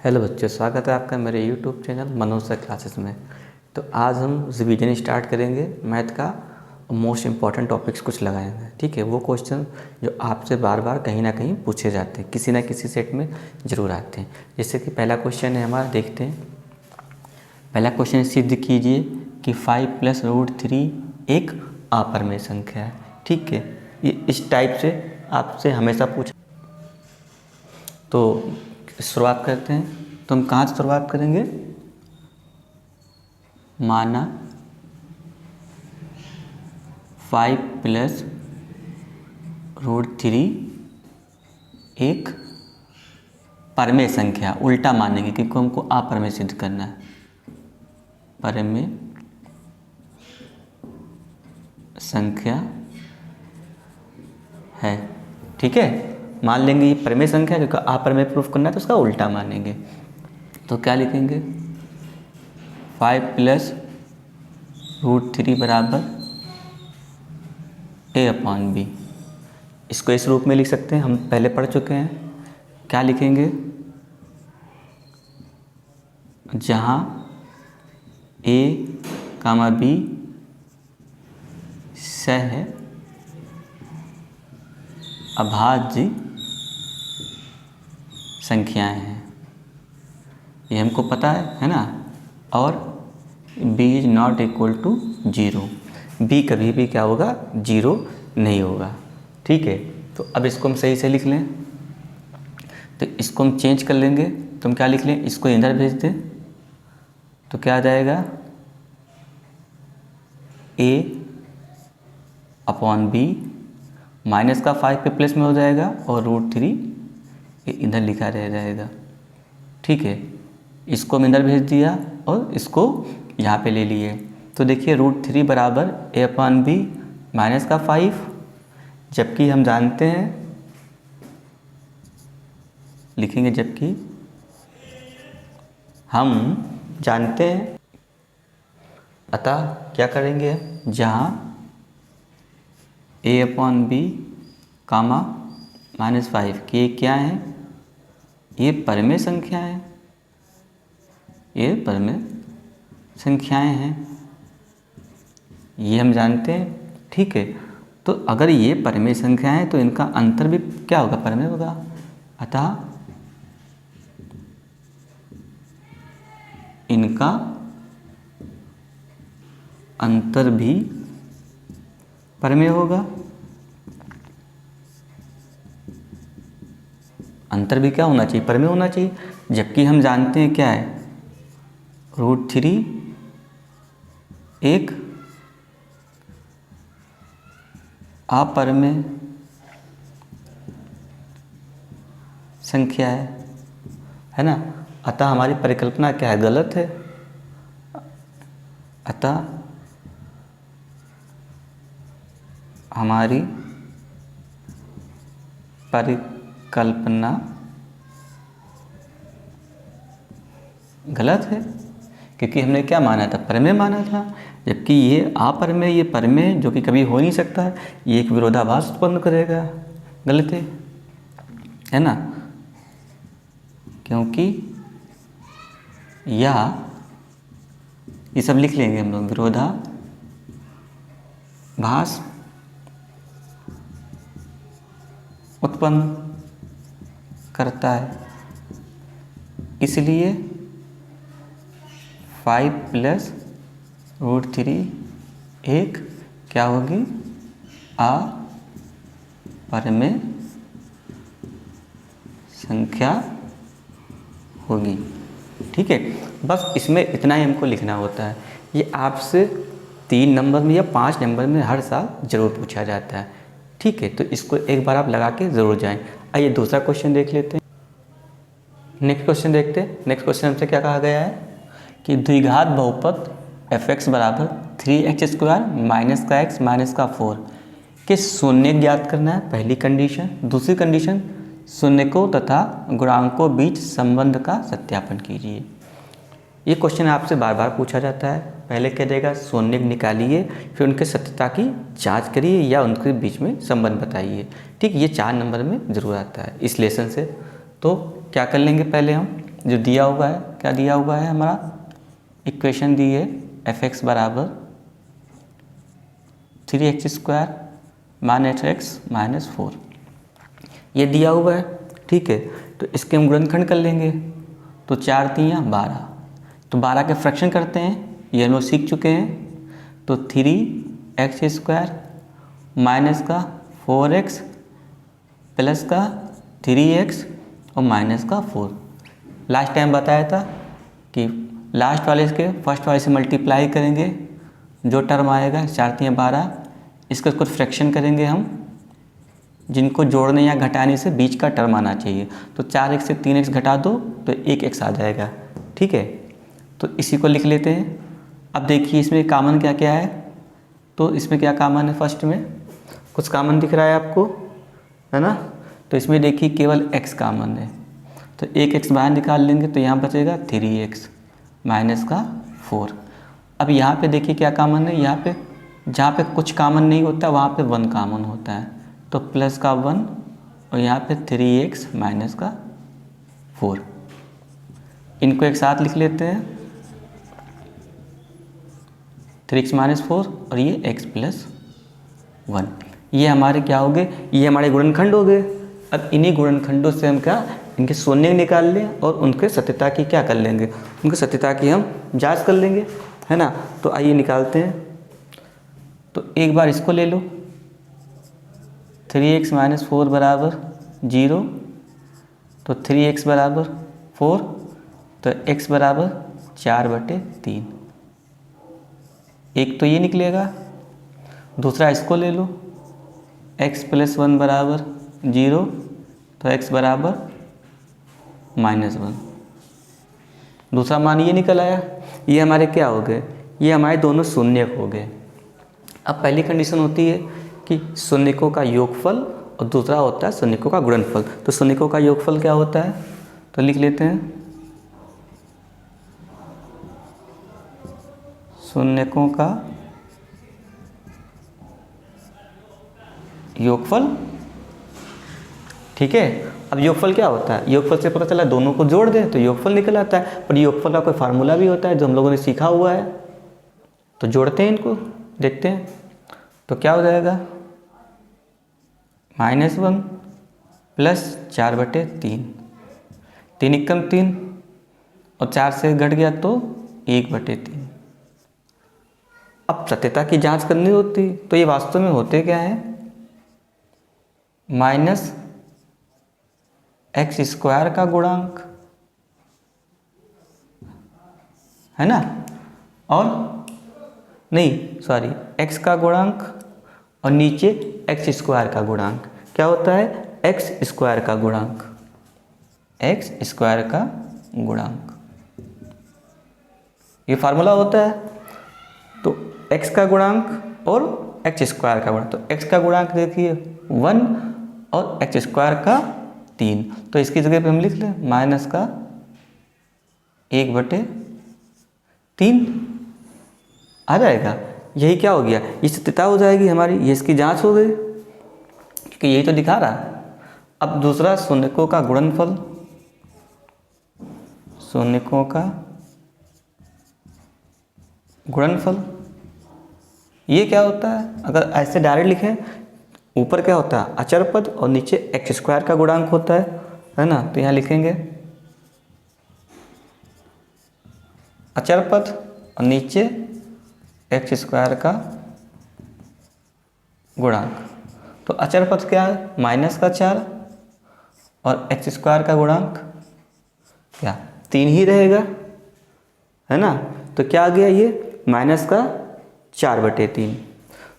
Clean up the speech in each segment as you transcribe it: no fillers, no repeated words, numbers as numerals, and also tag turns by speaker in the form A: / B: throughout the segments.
A: Hello बच्चों, स्वागत है आपका मेरे YouTube channel Manoj sir classes में। तो आज हम रिवीजन स्टार्ट करेंगे। मैथ का मोस्ट इम्पॉर्टेंट टॉपिक्स कुछ लगाएंगे। ठीक है, वो क्वेश्चन जो आपसे बार बार कहीं ना कहीं पूछे जाते हैं, किसी ना किसी सेट में ज़रूर आते हैं। जैसे कि पहला क्वेश्चन है हमारा, देखते हैं। पहला क्वेश्चन सिद्ध कीजिए कि 5+√3 एक अपरिमेय संख्या है। ठीक है, ये इस टाइप से आपसे हमेशा पूछा। तो शुरुआत करते हैं। तो हम कहाँ से शुरुआत करेंगे? माना 5+√3 एक परिमेय संख्या। उल्टा मानेंगे क्योंकि हमको अपरिमेय सिद्ध करना है। परिमेय संख्या है। ठीक है, मान लेंगे ये परिमेय संख्या है, क्योंकि अपरिमेय प्रूफ करना है तो उसका उल्टा मानेंगे। तो क्या लिखेंगे? 5+√3 बराबर a/b। इसको इस रूप में लिख सकते हैं, हम पहले पढ़ चुके हैं। क्या लिखेंगे? जहाँ a, b सह अभाज्य संख्याएं हैं, ये हमको पता है ना। और b is not equal to 0। b कभी भी क्या होगा? 0 नहीं होगा। ठीक है, तो अब इसको हम सही से लिख लें। तो इसको हम चेंज कर लेंगे। तो हम क्या लिख लें? इसको इधर भेज दें तो क्या आ जाएगा? a/b माइनस का 5 पे प्लस में हो जाएगा और √3 इधर लिखा रह जाएगा। ठीक है, इसको हम इधर भेज दिया और इसको यहाँ पे ले लिए। तो देखिए √3 बराबर a/b माइनस का 5, जबकि हम जानते हैं, लिखेंगे जबकि हम जानते हैं, अतः क्या करेंगे? जहाँ a/b कामा -5 कि ये क्या है? ये परिमेय संख्या है, ये परिमेय संख्याएं हैं, ये हम जानते हैं। ठीक है, तो अगर ये परिमेय संख्याएं हैं तो इनका अंतर भी क्या होगा? परिमेय होगा। अतः इनका अंतर भी परिमेय होगा। अंतर भी क्या होना चाहिए? परिमेय होना चाहिए। जबकि हम जानते हैं क्या है? √3 एक अपरिमेय संख्या है ना। अतः हमारी परिकल्पना क्या है? गलत है। अतः हमारी परिकल्पना गलत है, क्योंकि हमने क्या माना था? परिमेय माना था। जबकि ये अपरिमेय, ये परिमेय जो कि कभी हो नहीं सकता है, ये एक विरोधाभास उत्पन्न करेगा। गलत है ना, क्योंकि यह, ये सब लिख लेंगे हम लोग, विरोधाभास उत्पन्न करता है। इसलिए 5+√3 एक क्या होगी? अपरिमेय संख्या होगी। ठीक है, बस इसमें इतना ही हमको लिखना होता है। ये आपसे 3 नंबर में या 5 नंबर में हर साल जरूर पूछा जाता है। ठीक है, तो इसको एक बार आप लगा के ज़रूर जाएं। आइए दूसरा क्वेश्चन देख लेते हैं। नेक्स्ट क्वेश्चन देखते हैं। नेक्स्ट क्वेश्चन हमसे क्या कहा गया है कि द्विघात बहुपद f(x) बराबर 3x² माइनस का x माइनस का 4 के शून्य ज्ञात करना है, पहली कंडीशन। दूसरी कंडीशन, शून्यकों तथा गुणांकों बीच संबंध का सत्यापन कीजिए। ये क्वेश्चन आपसे बार बार पूछा जाता है। पहले कह देगा शून्य निकालिए, फिर उनके सत्यता की जांच करिए या उनके बीच में संबंध बताइए। ठीक, ये 4 नंबर में ज़रूर आता है इस लेसन से। तो क्या कर लेंगे? पहले हम जो दिया हुआ है, क्या दिया हुआ है हमारा इक्वेशन दी है f(x) बराबर 3x² - x - 4, ये दिया हुआ है। ठीक है, तो इसके हम गुणनखंड कर लेंगे। तो 4 तियाँ 12, तो 12 के फ्रैक्शन करते हैं, ये हम लोग सीख चुके हैं। तो 3x² माइनस का 4x प्लस का 3x और माइनस का 4। लास्ट टाइम बताया था कि लास्ट वाले के फर्स्ट वाले से मल्टीप्लाई करेंगे, जो टर्म आएगा 4 तियाँ 12, इसका कुछ फ्रैक्शन करेंगे हम, जिनको जोड़ने या घटाने से बीच का टर्म आना चाहिए। तो 4x से 3x घटा दो तो 1x आ जाएगा। ठीक है, तो इसी को लिख लेते हैं। अब देखिए इसमें कॉमन क्या क्या है। तो इसमें क्या कॉमन है, फर्स्ट में कुछ कॉमन दिख रहा है आपको, है ना। तो इसमें देखिए केवल x कॉमन है, तो 1x बाहर निकाल लेंगे तो यहाँ बचेगा 3x माइनस का 4। अब यहाँ पे देखिए क्या कॉमन है, यहाँ पे जहाँ पे कुछ कॉमन नहीं होता वहाँ पे 1 कॉमन होता है, तो प्लस का 1 और यहाँ पे 3x माइनस का 4। इनको एक साथ लिख लेते हैं, 3x - 4 और ये x + 1। ये हमारे क्या हो गए, ये हमारे गुणनखंड हो गए। अब इन्हीं गुणनखंडों से हम क्या, इनके शून्य निकाल लें और उनके सत्यता की क्या कर लेंगे, उनके सत्यता की हम जांच कर लेंगे, है ना। तो आइए निकालते हैं। तो एक बार इसको ले लो, 3x - 4 बराबर 0, तो 3x बराबर 4, तो x बराबर 4/3। एक तो ये निकलेगा, दूसरा इसको ले लो, x + 1 बराबर 0, तो x बराबर -1। दूसरा मान ये निकल आया। ये हमारे क्या हो गए, ये हमारे दोनों शून्य हो गए। अब पहली कंडीशन होती है कि शून्यकों का योगफल और दूसरा होता है शून्यकों का गुणनफल। तो शून्यकों का योगफल क्या होता है, तो लिख लेते हैं, शून्यकों का योगफल। ठीक है, अब योगफल क्या होता है, योगफल से पता चला दोनों को जोड़ दें तो योगफल निकल आता है, पर योगफल का कोई फार्मूला भी होता है जो हम लोगों ने सीखा हुआ है। तो जोड़ते हैं इनको, देखते हैं तो क्या हो जाएगा, -1 + 4/3, 3 × 3 और 4 से घट गया तो 1/3। अब सत्यता की जांच करनी होती, तो ये वास्तव में होते क्या है, -x² का गुणांक, है ना, और नहीं सॉरी x का गुणांक और नीचे x² का गुणांक। क्या होता है, x² का गुणांक, x² का गुणांक, ये फार्मूला होता है। तो x का गुणांक और x² का गुणांक, तो x का गुणांक देखिए 1 और x² का 3, तो इसकी जगह पे हम लिख लें -1/3 आ जाएगा। यही क्या हो गया, ये सत्यता हो जाएगी हमारी, ये इसकी जांच हो गई क्योंकि यही तो दिखा रहा है। अब दूसरा शून्यकों का गुणनफल, शून्यकों का गुणनफल, ये क्या होता है, अगर ऐसे डायरेक्ट लिखें, ऊपर क्या होता है अचर पद और नीचे x² का गुणांक होता है ना। तो यहाँ लिखेंगे अचर पद और नीचे x² का गुणांक। तो अचर पद क्या है, -4 और x² का गुणांक क्या 3 ही रहेगा, है ना। तो क्या आ गया, ये -4/3।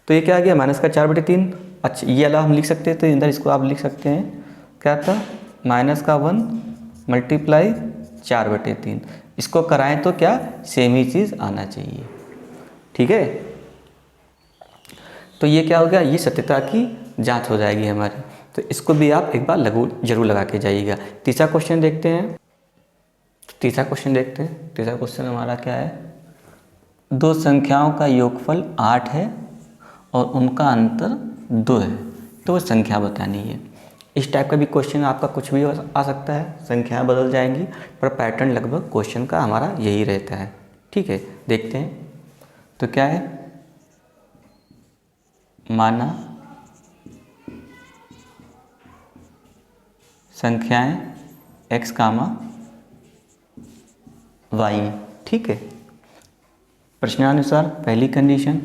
A: तो ये क्या आ गया, -4/3। अच्छा ये वाला हम लिख सकते हैं, तो अंदर इसको आप लिख सकते हैं, क्या था, -1 × 4/3। इसको कराएं तो क्या सेम ही चीज़ आना चाहिए। ठीक है, तो ये क्या हो गया, ये सत्यता की जांच हो जाएगी हमारी। तो इसको भी आप एक बार जरूर लगा के जाइएगा। तीसरा क्वेश्चन देखते हैं। तीसरा क्वेश्चन हमारा क्या है, दो संख्याओं का योगफल 8 है और उनका अंतर 2 है, तो वो संख्या बतानी है। इस टाइप का भी क्वेश्चन आपका कुछ भी आ सकता है, संख्याएं बदल जाएंगी, पर पैटर्न लगभग क्वेश्चन का हमारा यही रहता है। ठीक है, देखते हैं। तो क्या है, माना संख्याएं x कामा y। ठीक है, प्रश्नानुसार पहली कंडीशन,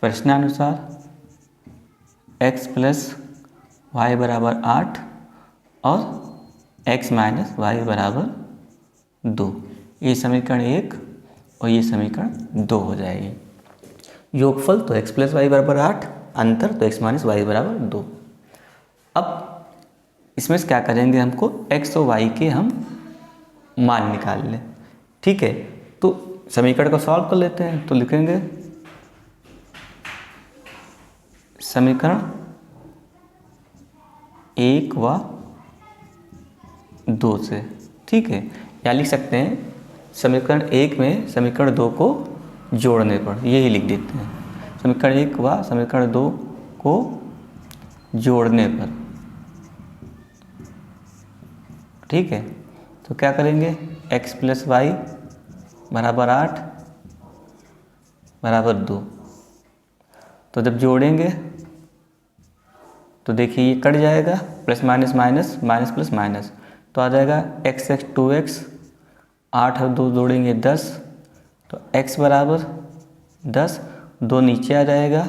A: प्रश्नानुसार x प्लस वाई बराबर 8 और x माइनस वाई बराबर 2, ये समीकरण 1 और ये समीकरण 2 हो जाएगी। योगफल तो x प्लस वाई बराबर 8, अंतर तो x माइनस वाई बराबर 2। अब इसमें से क्या करेंगे, हमको x और y के हम मान निकाल लें। ठीक है, तो समीकरण को सॉल्व कर लेते हैं। तो लिखेंगे समीकरण 1 व 2 से। ठीक है, या लिख सकते हैं समीकरण 1 में समीकरण 2 को जोड़ने पर, यही लिख देते हैं, समीकरण 1 व समीकरण 2 को जोड़ने पर। ठीक है, तो क्या करेंगे, x प्लस वाई बराबर 8 बराबर 2। तो जब जोड़ेंगे तो देखिए ये कट जाएगा, plus minus minus, minus plus minus, तो आ जाएगा x 2x, 8 और 2 जोड़ेंगे 10, तो x बराबर 10, 2 नीचे आ जाएगा,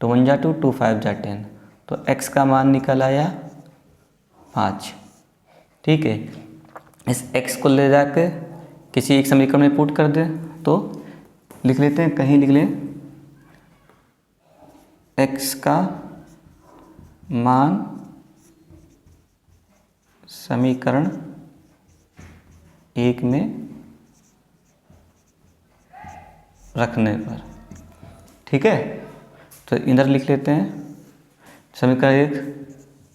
A: तो 1 जा 2, 2 5 जा 10, तो x का मान निकल आया 5। ठीक है, इस x को ले जाके किसी एक समीकरण में पुट कर दें, तो लिख लेते हैं, कहीं लिख लें x का मान समीकरण 1 में रखने पर। ठीक है, तो इधर लिख लेते हैं समीकरण 1,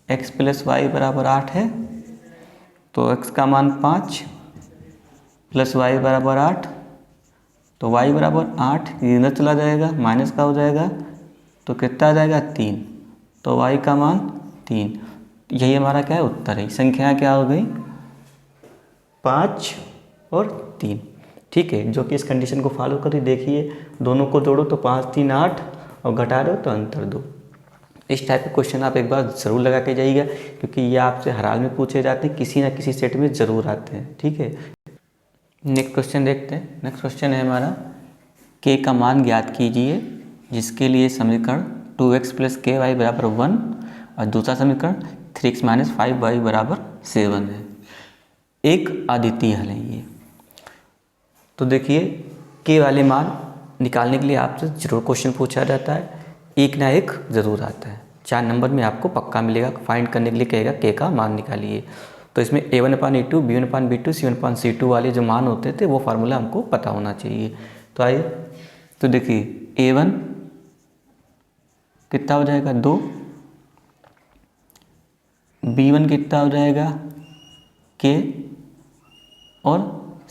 A: x प्लस वाई बराबर 8 है, तो x का मान 5 प्लस वाई बराबर 8, तो y बराबर 8 इधर चला जाएगा, माइनस का हो जाएगा, तो कितना आ जाएगा 3, तो y का मान 3। यही हमारा क्या है, उत्तर है। संख्या क्या हो गई, 5 और 3। ठीक है, जो कि इस कंडीशन को फॉलो करिए। देखिए दोनों को जोड़ो तो 5 3 8 और घटा दो तो अंतर 2। इस टाइप के क्वेश्चन आप एक बार ज़रूर लगा के जाइएगा, क्योंकि ये आपसे हर हाल में पूछे जाते हैं, किसी ना किसी सेट में ज़रूर आते हैं। ठीक है, नेक्स्ट क्वेश्चन देखते हैं। नेक्स्ट क्वेश्चन है हमारा, k का मान ज्ञात कीजिए जिसके लिए समीकरण 2x प्लस के वाई बराबर 1 और दूसरा समीकरण 3x माइनस 5y बराबर 7 है। एक अद्वितीय हल है ये। तो देखिए k वाले मान निकालने के लिए आपसे जरूर क्वेश्चन पूछा जाता है, एक ना एक ज़रूर आता है। 4 नंबर में आपको पक्का मिलेगा। फाइंड करने के लिए कहेगा k का मान निकालिए। तो इसमें a1/a2, b1/b2, c1/c2 वाले जो मान होते थे वो फार्मूला हमको पता होना चाहिए। तो आइए, तो देखिए a1 कितना हो जाएगा 2, b1 कितना हो जाएगा k और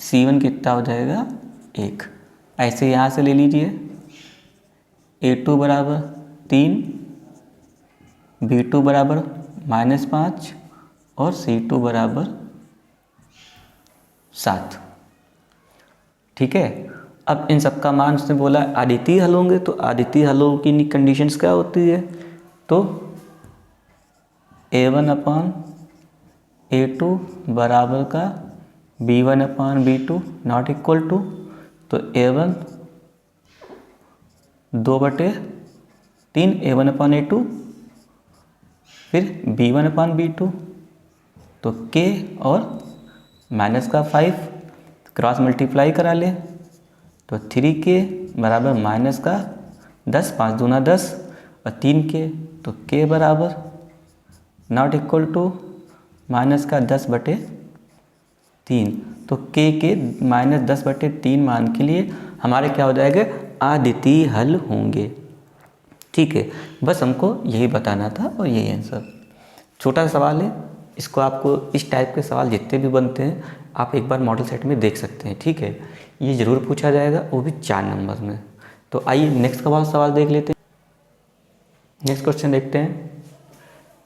A: c1 कितना हो जाएगा 1। ऐसे यहाँ से ले लीजिए, a2 बराबर 3, b2 बराबर -5 और c2 बराबर 7। ठीक है, अब इन सब का मान उसने बोला अद्वितीय हल होंगे, तो अद्वितीय हलों की कंडीशंस क्या होती है, तो a1/a2 बराबर का b1/b2 नॉट इक्वल टू, तो a1 2/3 a1/a2, फिर b1/b2, तो k और माइनस का 5 क्रॉस मल्टीप्लाई करा ले, तो 3k बराबर माइनस का 10, 5 दूना 10 और 3k, तो k बराबर नॉट इक्वल टू माइनस का 10/3। तो k के -10/3 मान के लिए हमारे क्या हो जाएगा, अद्वितीय हल होंगे। ठीक है, बस हमको यही बताना था और यही आंसर। छोटा सवाल है, इसको आपको इस टाइप के सवाल जितने भी बनते हैं आप एक बार मॉडल सेट में देख सकते हैं। ठीक है, ये ज़रूर पूछा जाएगा, वो भी 4 नंबर में। तो आइए नेक्स्ट का सवाल देख लेते हैं। नेक्स्ट क्वेश्चन देखते हैं।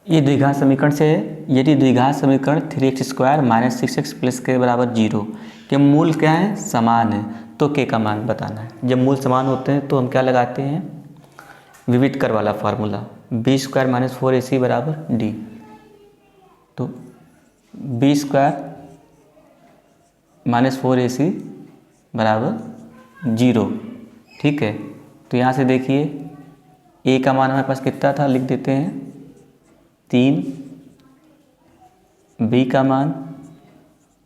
A: ये द्विघात समीकरण से है, यदि द्विघात समीकरण 3x² - 6x + k = 0 के मूल क्या है, समान है, तो k का मान बताना है। जब मूल समान होते हैं तो हम क्या लगाते हैं, विविधकर वाला फार्मूला, b² - 4ac = d। तो b² - 4ac = 0। ठीक है, तो यहाँ से देखिए a का मान हमारे पास कितना था, लिख देते हैं 3, b का मान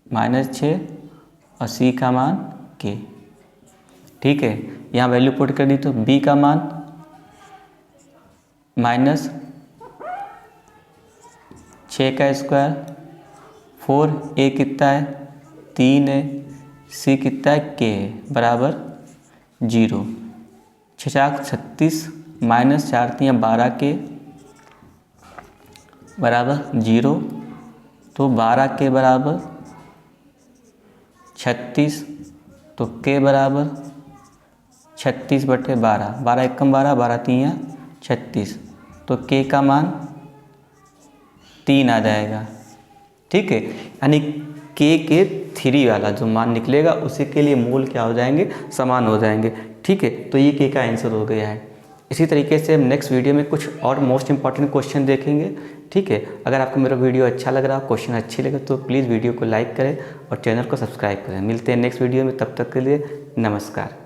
A: -6 और c का मान k। ठीक है, यहाँ वैल्यू पुट कर दी तो b का मान -6² 4a कितना है 3 है, c कितना है k है, बराबर 0। 6 × 36 -4 × 12 के बराबर 0। तो 12 के बराबर 36, तो के बराबर 36/12, 12 × 12, 12 × 3 = 36। तो के का मान 3 आ जाएगा। ठीक है, यानी के 3 वाला जो मान निकलेगा उसी के लिए मूल क्या हो जाएंगे, समान हो जाएंगे। ठीक है, तो ये के का आंसर हो गया है। इसी तरीके से हम नेक्स्ट वीडियो में कुछ और मोस्ट इंपॉर्टेंट क्वेश्चन देखेंगे। ठीक है, अगर आपको मेरा वीडियो अच्छा लग रहा, क्वेश्चन अच्छे लगे तो प्लीज़ वीडियो को लाइक करें और चैनल को सब्सक्राइब करें। मिलते हैं नेक्स्ट वीडियो में, तब तक के लिए नमस्कार।